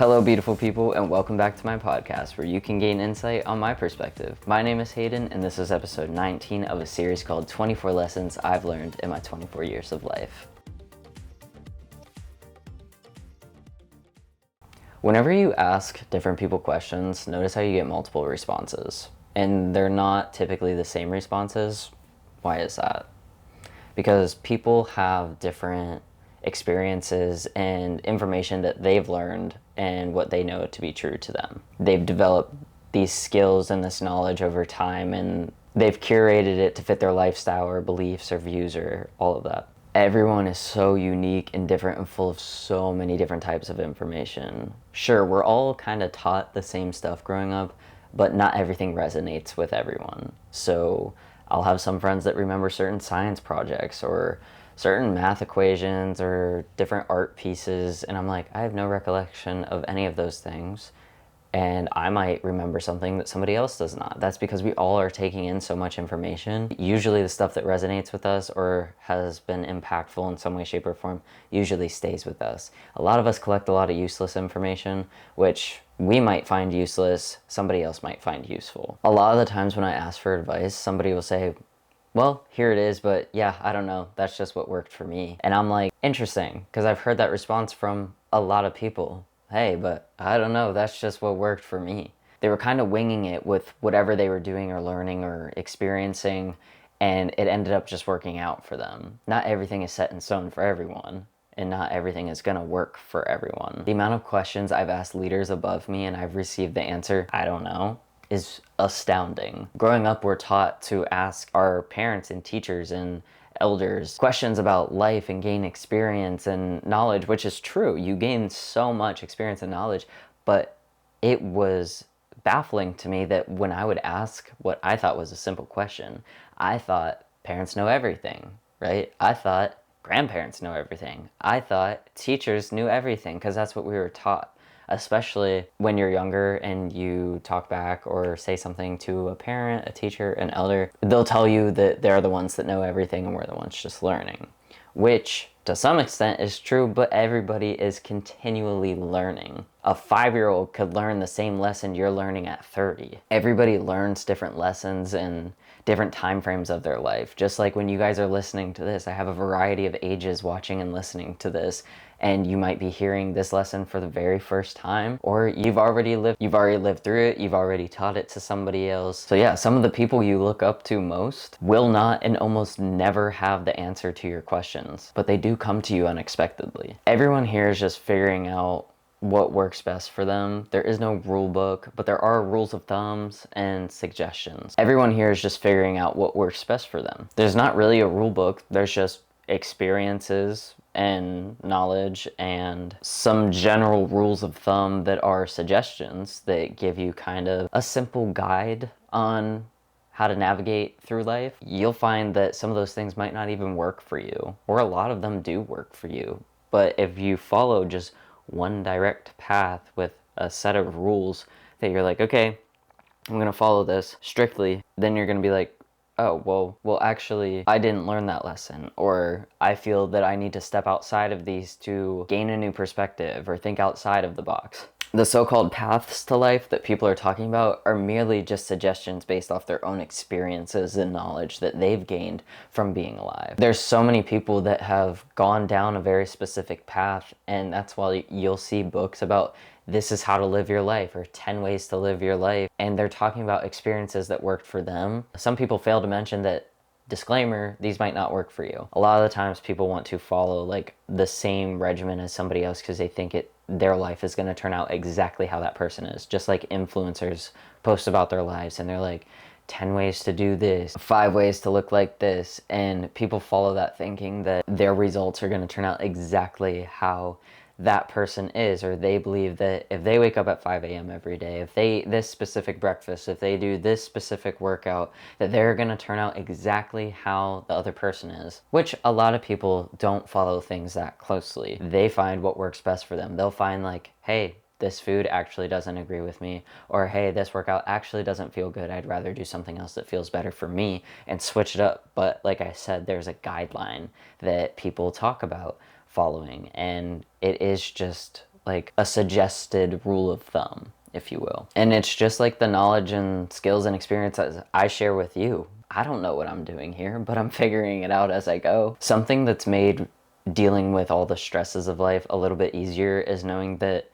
Hello, beautiful people, and welcome back to my podcast where you can gain insight on my perspective. My name is Hayden, and this is episode 19 of a series called 24 Lessons I've Learned in My 24 Years of Life. Whenever you ask different people questions, notice how you get multiple responses. And they're not typically the same responses. Why is that? Because people have different experiences and information that they've learned and what they know to be true to them. They've developed these skills and this knowledge over time, and they've curated it to fit their lifestyle or beliefs or views or all of that. Everyone is so unique and different and full of so many different types of information. Sure, we're all kind of taught the same stuff growing up, but not everything resonates with everyone. So I'll have some friends that remember certain science projects or certain math equations or different art pieces, and I'm like, I have no recollection of any of those things. And I might remember something that somebody else does not. That's because we all are taking in so much information. Usually the stuff that resonates with us or has been impactful in some way, shape, or form usually stays with us. A lot of us collect a lot of useless information, which we might find useless, somebody else might find useful. A lot of the times when I ask for advice, somebody will say, well, here it is, but yeah, I don't know. That's just what worked for me. And I'm like, interesting, because I've heard that response from a lot of people. Hey, but I don't know, that's just what worked for me. They were kind of winging it with whatever they were doing or learning or experiencing, and it ended up just working out for them. Not everything is set in stone for everyone, and not everything is gonna work for everyone. The amount of questions I've asked leaders above me and I've received the answer, I don't know, is astounding. Growing up, we're taught to ask our parents and teachers and elders questions about life and gain experience and knowledge, which is true. You gain so much experience and knowledge, but it was baffling to me that when I would ask what I thought was a simple question, I thought parents know everything, right? I thought grandparents know everything. I thought teachers knew everything because that's what we were taught. Especially when you're younger and you talk back or say something to a parent, a teacher, an elder, they'll tell you that they're the ones that know everything and we're the ones just learning, which to some extent is true, but everybody is continually learning. A 5-year-old could learn the same lesson you're learning at 30. Everybody learns different lessons in different time frames of their life. Just like when you guys are listening to this, I have a variety of ages watching and listening to this, and you might be hearing this lesson for the very first time, or you've already lived through it, you've already taught it to somebody else. So yeah, some of the people you look up to most will not and almost never have the answer to your questions, but they do come to you unexpectedly. Everyone here is just figuring out what works best for them. There is no rule book, but there are rules of thumbs and suggestions. Everyone here is just figuring out what works best for them. There's not really a rule book, there's just experiences and knowledge and some general rules of thumb that are suggestions that give you kind of a simple guide on how to navigate through life. You'll find that some of those things might not even work for you, or a lot of them do work for you. But if you follow just one direct path with a set of rules that you're like, okay, I'm gonna follow this strictly, then you're gonna be like, oh, well, actually, I didn't learn that lesson, or I feel that I need to step outside of these to gain a new perspective or think outside of the box. The so-called paths to life that people are talking about are merely just suggestions based off their own experiences and knowledge that they've gained from being alive. There's so many people that have gone down a very specific path, and that's why you'll see books about this is how to live your life or 10 ways to live your life, and they're talking about experiences that worked for them. Some people fail to mention that, disclaimer, these might not work for you. A lot of the times people want to follow like the same regimen as somebody else because they think their life is going to turn out exactly how that person is. Just like influencers post about their lives and they're like, 10 ways to do this, 5 ways to look like this, and people follow that thinking that their results are going to turn out exactly how that person is, or they believe that if they wake up at 5 a.m. every day, if they this specific breakfast, if they do this specific workout, that they're gonna turn out exactly how the other person is, which a lot of people don't follow things that closely. They find what works best for them. They'll find like, hey, this food actually doesn't agree with me, or hey, this workout actually doesn't feel good, I'd rather do something else that feels better for me, and switch it up. But like I said, there's a guideline that people talk about following, and it is just like a suggested rule of thumb, if you will. And it's just like the knowledge and skills and experiences I share with you. I don't know what I'm doing here, but I'm figuring it out as I go. Something that's made dealing with all the stresses of life a little bit easier is knowing that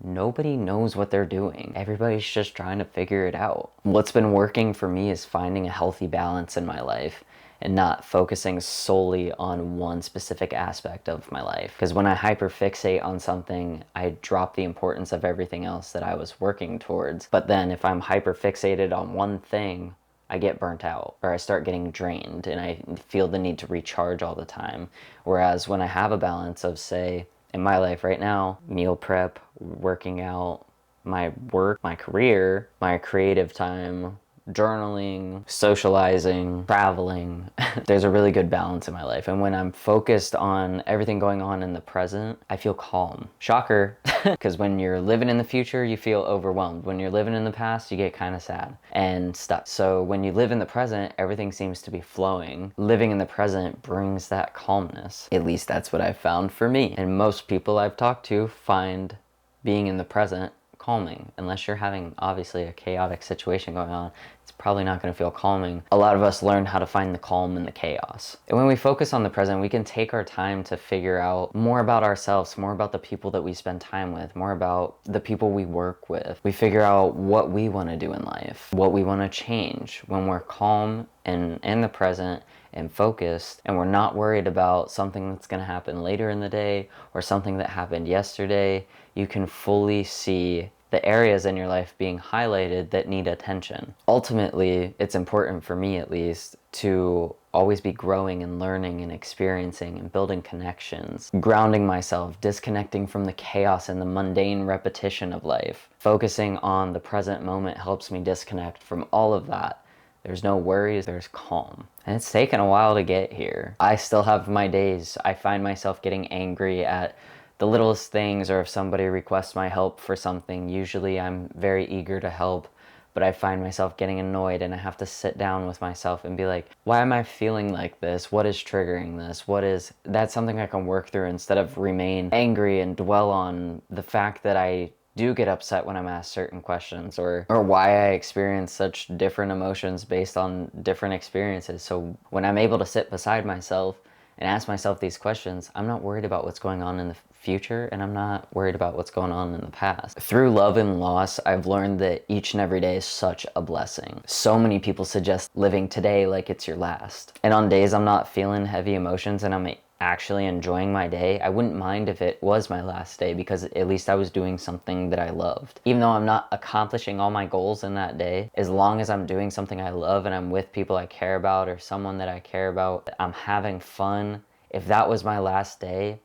nobody knows what they're doing. Everybody's just trying to figure it out. What's been working for me is finding a healthy balance in my life and not focusing solely on one specific aspect of my life. Because when I hyperfixate on something, I drop the importance of everything else that I was working towards. But then if I'm hyperfixated on one thing, I get burnt out, or I start getting drained and I feel the need to recharge all the time. Whereas when I have a balance of, say, in my life right now, meal prep, working out, my work, my career, my creative time, journaling, socializing, traveling. There's a really good balance in my life. And when I'm focused on everything going on in the present, I feel calm. Shocker, because when you're living in the future, you feel overwhelmed. When you're living in the past, you get kind of sad and stuck. So when you live in the present, everything seems to be flowing. Living in the present brings that calmness. At least that's what I've found for me. And most people I've talked to find being in the present calming. Unless you're having obviously a chaotic situation going on, it's probably not going to feel calming. A lot of us learn how to find the calm in the chaos. And when we focus on the present, we can take our time to figure out more about ourselves, more about the people that we spend time with, more about the people we work with. We figure out what we want to do in life, what we want to change. When we're calm and in the present and focused, and we're not worried about something that's going to happen later in the day or something that happened yesterday, you can fully see the areas in your life being highlighted that need attention. Ultimately, it's important for me, at least, to always be growing and learning and experiencing and building connections, grounding myself, disconnecting from the chaos and the mundane repetition of life. Focusing on the present moment helps me disconnect from all of that. There's no worries, there's calm. And it's taken a while to get here. I still have my days. I find myself getting angry at the littlest things, or if somebody requests my help for something, usually I'm very eager to help, but I find myself getting annoyed and I have to sit down with myself and be like, why am I feeling like this? What is triggering this? That's something I can work through instead of remain angry and dwell on the fact that I do get upset when I'm asked certain questions, or why I experience such different emotions based on different experiences. So when I'm able to sit beside myself and ask myself these questions, I'm not worried about what's going on in the future, and I'm not worried about what's going on in the past. Through love and loss, I've learned that each and every day is such a blessing. So many people suggest living today like it's your last. And on days I'm not feeling heavy emotions and I'm actually enjoying my day, I wouldn't mind if it was my last day, because at least I was doing something that I loved. Even though I'm not accomplishing all my goals in that day, as long as I'm doing something I love and I'm with people I care about or someone that I care about, I'm having fun, if that was my last day,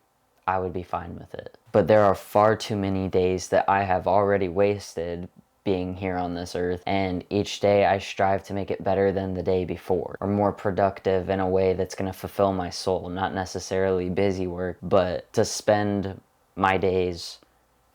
I would be fine with it. But there are far too many days that I have already wasted being here on this earth, and each day I strive to make it better than the day before, or more productive in a way that's going to fulfill my soul. Not necessarily busy work, but to spend my days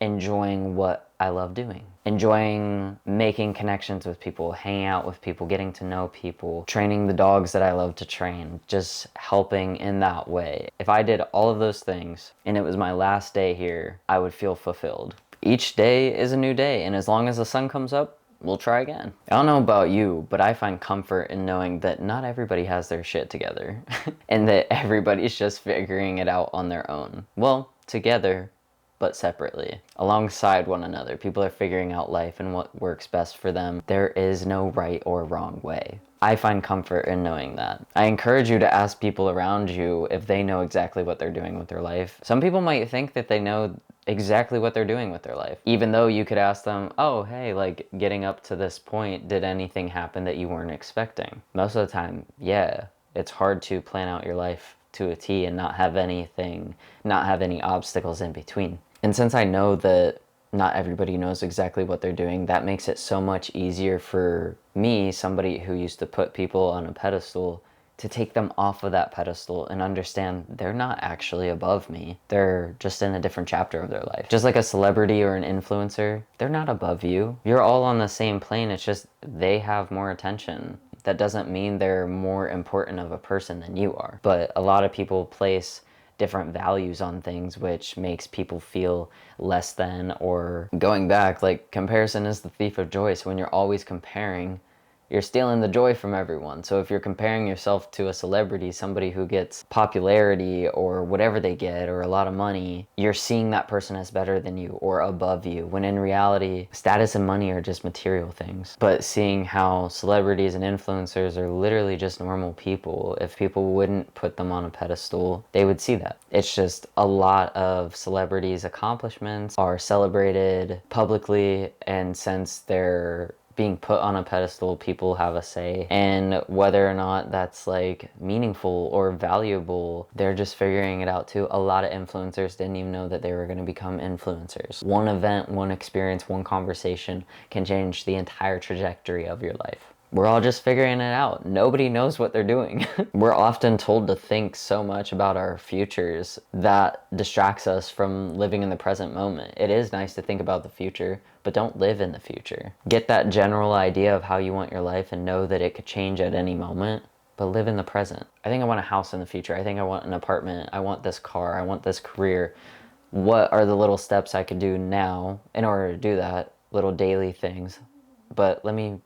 enjoying what I love doing. Enjoying making connections with people, hanging out with people, getting to know people, training the dogs that I love to train, just helping in that way. If I did all of those things and it was my last day here, I would feel fulfilled. Each day is a new day, and as long as the sun comes up, we'll try again. I don't know about you, but I find comfort in knowing that not everybody has their shit together and that everybody's just figuring it out on their own. Well, together, but separately, alongside one another. People are figuring out life and what works best for them. There is no right or wrong way. I find comfort in knowing that. I encourage you to ask people around you if they know exactly what they're doing with their life. Some people might think that they know exactly what they're doing with their life, even though you could ask them, oh, hey, like getting up to this point, did anything happen that you weren't expecting? Most of the time, yeah. It's hard to plan out your life to a T and not have any obstacles in between. And since I know that not everybody knows exactly what they're doing, that makes it so much easier for me, somebody who used to put people on a pedestal, to take them off of that pedestal and understand they're not actually above me. They're just in a different chapter of their life. Just like a celebrity or an influencer, they're not above you. You're all on the same plane. It's just they have more attention. That doesn't mean they're more important of a person than you are. But a lot of people place different values on things, which makes people feel less than. Or going back, like, comparison is the thief of joy. So when you're always comparing, you're stealing the joy from everyone. So if you're comparing yourself to a celebrity, somebody who gets popularity or whatever they get, or a lot of money, you're seeing that person as better than you or above you, when in reality, status and money are just material things. But seeing how celebrities and influencers are literally just normal people, if people wouldn't put them on a pedestal, they would see that. It's just a lot of celebrities' accomplishments are celebrated publicly, and since they're being put on a pedestal, people have a say, and whether or not that's like meaningful or valuable, they're just figuring it out too. A lot of influencers didn't even know that they were going to become influencers. One event, one experience, one conversation can change the entire trajectory of your life. We're all just figuring it out. Nobody knows what they're doing. We're often told to think so much about our futures that distracts us from living in the present moment. It is nice to think about the future, but don't live in the future. Get that general idea of how you want your life and know that it could change at any moment, but live in the present. I think I want a house in the future. I think I want an apartment. I want this car. I want this career. What are the little steps I could do now in order to do that? Little daily things. But let me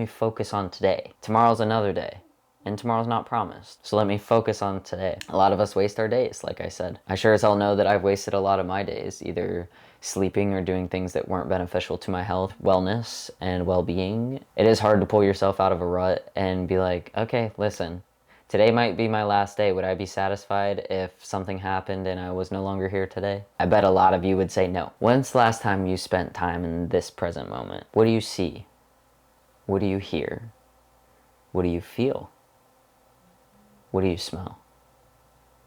focus on today. Tomorrow's another day, and tomorrow's not promised. So let me focus on today. A lot of us waste our days, like I said. I sure as hell know that I've wasted a lot of my days, either sleeping or doing things that weren't beneficial to my health, wellness, and well-being. It is hard to pull yourself out of a rut and be like, okay, listen, today might be my last day. Would I be satisfied if something happened and I was no longer here today? I bet a lot of you would say no. When's the last time you spent time in this present moment? What do you see? What do you hear? What do you feel? What do you smell?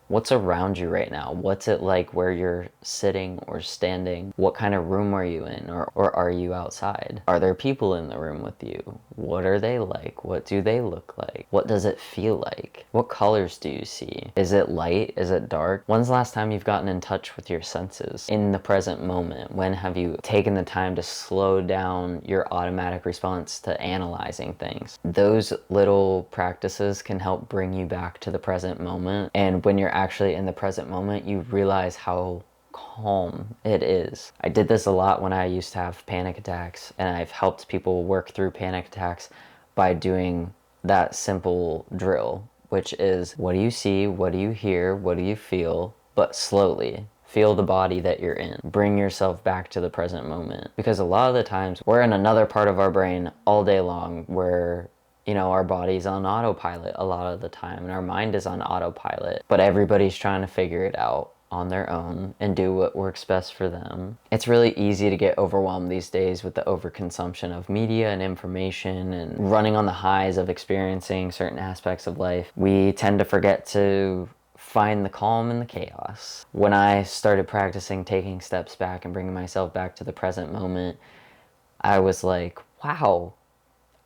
What's around you right now? What's it like where you're sitting or standing? What kind of room are you in, or are you outside? Are there people in the room with you? What are they like? What do they look like? What does it feel like? What colors do you see? Is it light? Is it dark? When's the last time you've gotten in touch with your senses in the present moment? When have you taken the time to slow down your automatic response to analyzing things? Those little practices can help bring you back to the present moment, and when you're actually in the present moment, you realize how calm it is. I did this a lot when I used to have panic attacks, and I've helped people work through panic attacks by doing that simple drill, which is, what do you see? What do you hear? What do you feel? But slowly. Feel the body that you're in. Bring yourself back to the present moment. Because a lot of the times, we're in another part of our brain all day long where, you know, our body's on autopilot a lot of the time, and our mind is on autopilot, but everybody's trying to figure it out on their own and do what works best for them. It's really easy to get overwhelmed these days with the overconsumption of media and information and running on the highs of experiencing certain aspects of life. We tend to forget to find the calm in the chaos. When I started practicing taking steps back and bringing myself back to the present moment, I was like, wow,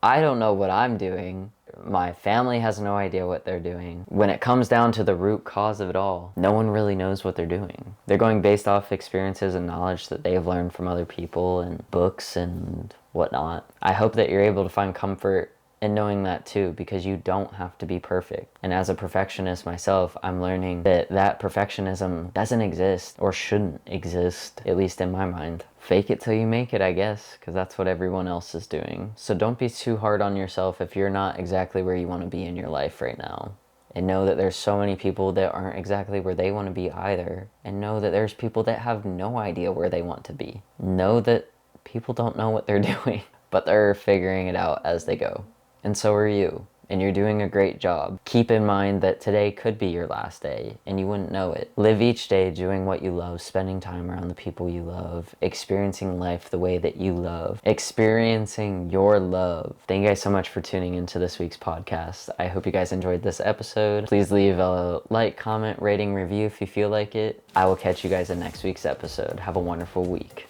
I don't know what I'm doing. My family has no idea what they're doing. When it comes down to the root cause of it all, no one really knows what they're doing. They're going based off experiences and knowledge that they've learned from other people and books and whatnot. I hope that you're able to find comfort in knowing that too, because you don't have to be perfect. And as a perfectionist myself, I'm learning that perfectionism doesn't exist, or shouldn't exist, at least in my mind. Fake it till you make it, I guess, because that's what everyone else is doing. So don't be too hard on yourself if you're not exactly where you want to be in your life right now. And know that there's so many people that aren't exactly where they want to be either. And know that there's people that have no idea where they want to be. Know that people don't know what they're doing, but they're figuring it out as they go. And so are you. And you're doing a great job. Keep in mind that today could be your last day, and you wouldn't know it. Live each day doing what you love, spending time around the people you love, experiencing life the way that you love, experiencing your love. Thank you guys so much for tuning into this week's podcast. I hope you guys enjoyed this episode. Please leave a like, comment, rating, review if you feel like it. I will catch you guys in next week's episode. Have a wonderful week.